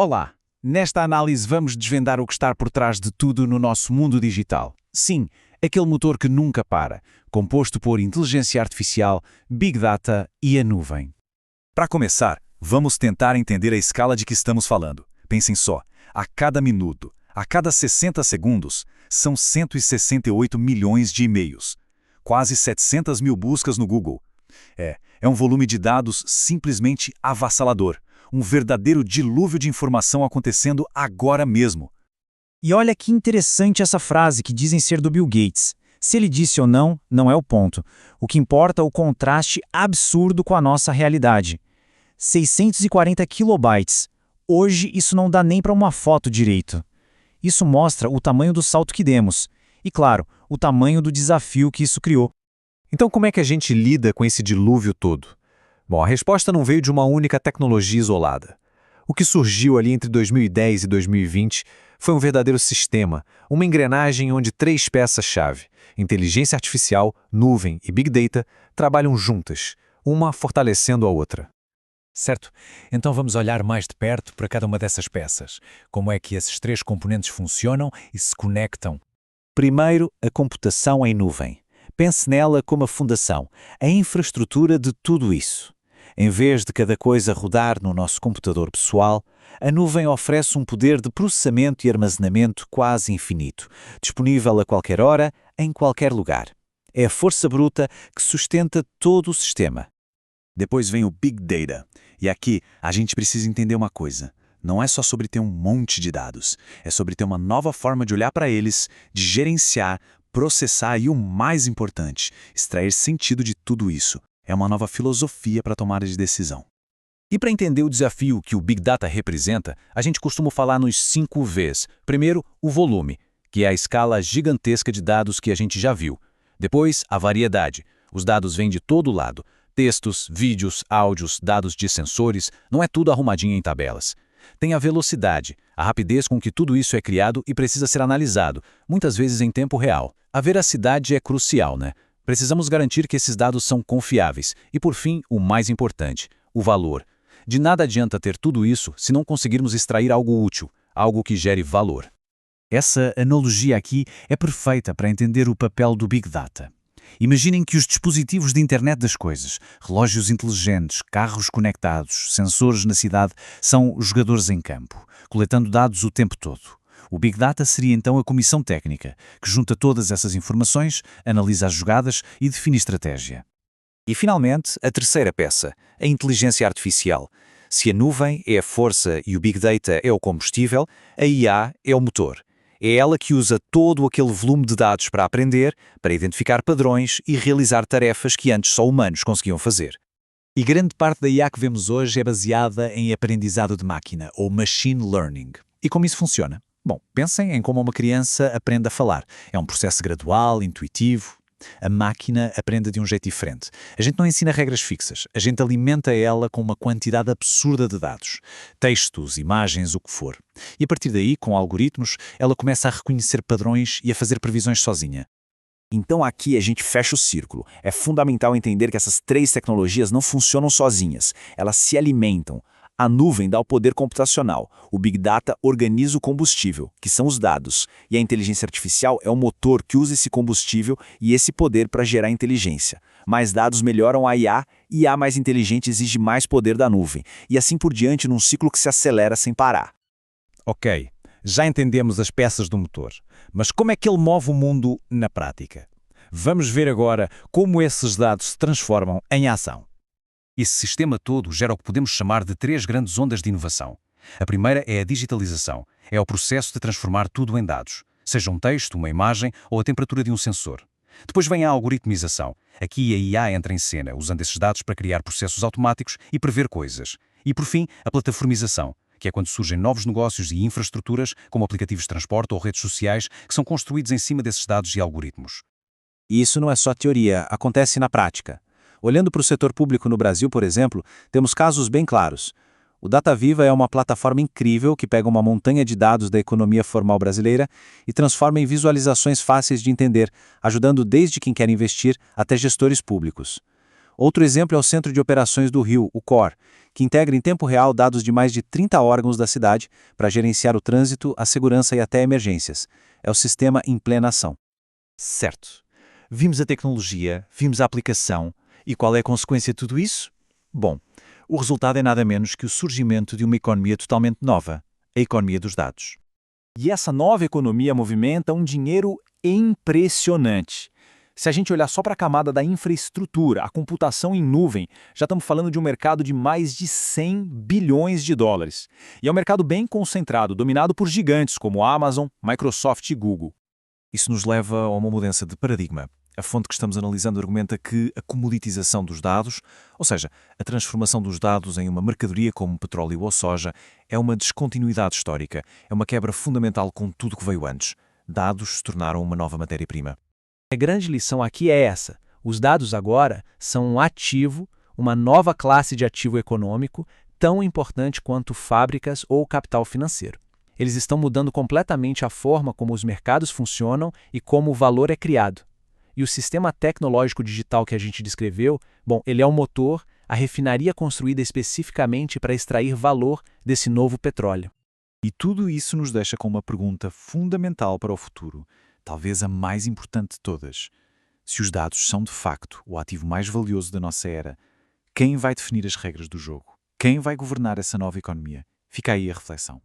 Olá! Nesta análise vamos desvendar o que está por trás de tudo no nosso mundo digital. Sim, aquele motor que nunca para, composto por inteligência artificial, Big Data e a nuvem. Para começar, vamos tentar entender a escala de que estamos falando. Pensem só, a cada minuto, a cada 60 segundos, são 168 milhões de e-mails. Quase 700 mil buscas no Google. É um volume de dados simplesmente avassalador. Um verdadeiro dilúvio de informação acontecendo agora mesmo. E olha que interessante essa frase que dizem ser do Bill Gates. Se ele disse ou não, não é o ponto. O que importa é o contraste absurdo com a nossa realidade. 640 kilobytes. Hoje isso não dá nem para uma foto direito. Isso mostra o tamanho do salto que demos. E claro, o tamanho do desafio que isso criou. Então como é que a gente lida com esse dilúvio todo? Bom, a resposta não veio de uma única tecnologia isolada. O que surgiu ali entre 2010 e 2020 foi um verdadeiro sistema, uma engrenagem onde três peças-chave, inteligência artificial, nuvem e Big Data, trabalham juntas, uma fortalecendo a outra. Certo, então vamos olhar mais de perto para cada uma dessas peças. Como é que esses três componentes funcionam e se conectam? Primeiro, a computação em nuvem. Pense nela como a fundação, a infraestrutura de tudo isso. Em vez de cada coisa rodar no nosso computador pessoal, a nuvem oferece um poder de processamento e armazenamento quase infinito, disponível a qualquer hora, em qualquer lugar. É a força bruta que sustenta todo o sistema. Depois vem o Big Data. E aqui a gente precisa entender uma coisa. Não é só sobre ter um monte de dados. É sobre ter uma nova forma de olhar para eles, de gerenciar, processar e, o mais importante, extrair sentido de tudo isso. É uma nova filosofia para tomada de decisão. E para entender o desafio que o Big Data representa, a gente costuma falar nos 5 Vs. Primeiro, o volume, que é a escala gigantesca de dados que a gente já viu. Depois, a variedade. Os dados vêm de todo lado. Textos, vídeos, áudios, dados de sensores, não é tudo arrumadinho em tabelas. Tem a velocidade, a rapidez com que tudo isso é criado e precisa ser analisado, muitas vezes em tempo real. A veracidade é crucial, né? Precisamos garantir que esses dados são confiáveis. E, por fim, o mais importante, o valor. De nada adianta ter tudo isso se não conseguirmos extrair algo útil, algo que gere valor. Essa analogia aqui é perfeita para entender o papel do Big Data. Imaginem que os dispositivos de internet das coisas, relógios inteligentes, carros conectados, sensores na cidade, são os jogadores em campo, coletando dados o tempo todo. O Big Data seria então a comissão técnica, que junta todas essas informações, analisa as jogadas e define estratégia. E finalmente, a terceira peça, a inteligência artificial. Se a nuvem é a força e o Big Data é o combustível, a IA é o motor. É ela que usa todo aquele volume de dados para aprender, para identificar padrões e realizar tarefas que antes só humanos conseguiam fazer. E grande parte da IA que vemos hoje é baseada em aprendizado de máquina, ou machine learning. E como isso funciona? Bom, pensem em como uma criança aprende a falar. É um processo gradual, intuitivo. A máquina aprende de um jeito diferente. A gente não ensina regras fixas. A gente alimenta ela com uma quantidade absurda de dados. Textos, imagens, o que for. E a partir daí, com algoritmos, ela começa a reconhecer padrões e a fazer previsões sozinha. Então aqui a gente fecha o círculo. É fundamental entender que essas três tecnologias não funcionam sozinhas. Elas se alimentam. A nuvem dá o poder computacional, o Big Data organiza o combustível, que são os dados, e a inteligência artificial é o motor que usa esse combustível e esse poder para gerar inteligência. Mais dados melhoram a IA, e IA mais inteligente exige mais poder da nuvem, e assim por diante num ciclo que se acelera sem parar. Ok, já entendemos as peças do motor, mas como é que ele move o mundo na prática? Vamos ver agora como esses dados se transformam em ação. Esse sistema todo gera o que podemos chamar de 3 grandes ondas de inovação. A primeira é a digitalização. É o processo de transformar tudo em dados, seja um texto, uma imagem ou a temperatura de um sensor. Depois vem a algoritmização. Aqui a IA entra em cena, usando esses dados para criar processos automáticos e prever coisas. E por fim, a plataformização, que é quando surgem novos negócios e infraestruturas, como aplicativos de transporte ou redes sociais, que são construídos em cima desses dados e algoritmos. E isso não é só teoria, acontece na prática. Olhando para o setor público no Brasil, por exemplo, temos casos bem claros. O DataViva é uma plataforma incrível que pega uma montanha de dados da economia formal brasileira e transforma em visualizações fáceis de entender, ajudando desde quem quer investir até gestores públicos. Outro exemplo é o Centro de Operações do Rio, o COR, que integra em tempo real dados de mais de 30 órgãos da cidade para gerenciar o trânsito, a segurança e até emergências. É o sistema em plena ação. Certo. Vimos a tecnologia, vimos a aplicação. E qual é a consequência de tudo isso? Bom, o resultado é nada menos que o surgimento de uma economia totalmente nova, a economia dos dados. E essa nova economia movimenta um dinheiro impressionante. Se a gente olhar só para a camada da infraestrutura, a computação em nuvem, já estamos falando de um mercado de mais de 100 bilhões de dólares. E é um mercado bem concentrado, dominado por gigantes como Amazon, Microsoft e Google. Isso nos leva a uma mudança de paradigma. A fonte que estamos analisando argumenta que a comoditização dos dados, ou seja, a transformação dos dados em uma mercadoria como petróleo ou soja, é uma descontinuidade histórica, é uma quebra fundamental com tudo que veio antes. Dados se tornaram uma nova matéria-prima. A grande lição aqui é essa: os dados agora são um ativo, uma nova classe de ativo econômico, tão importante quanto fábricas ou capital financeiro. Eles estão mudando completamente a forma como os mercados funcionam e como o valor é criado. E o sistema tecnológico digital que a gente descreveu, bom, ele é o motor, a refinaria construída especificamente para extrair valor desse novo petróleo. E tudo isso nos deixa com uma pergunta fundamental para o futuro, talvez a mais importante de todas. Se os dados são de facto o ativo mais valioso da nossa era, quem vai definir as regras do jogo? Quem vai governar essa nova economia? Fica aí a reflexão.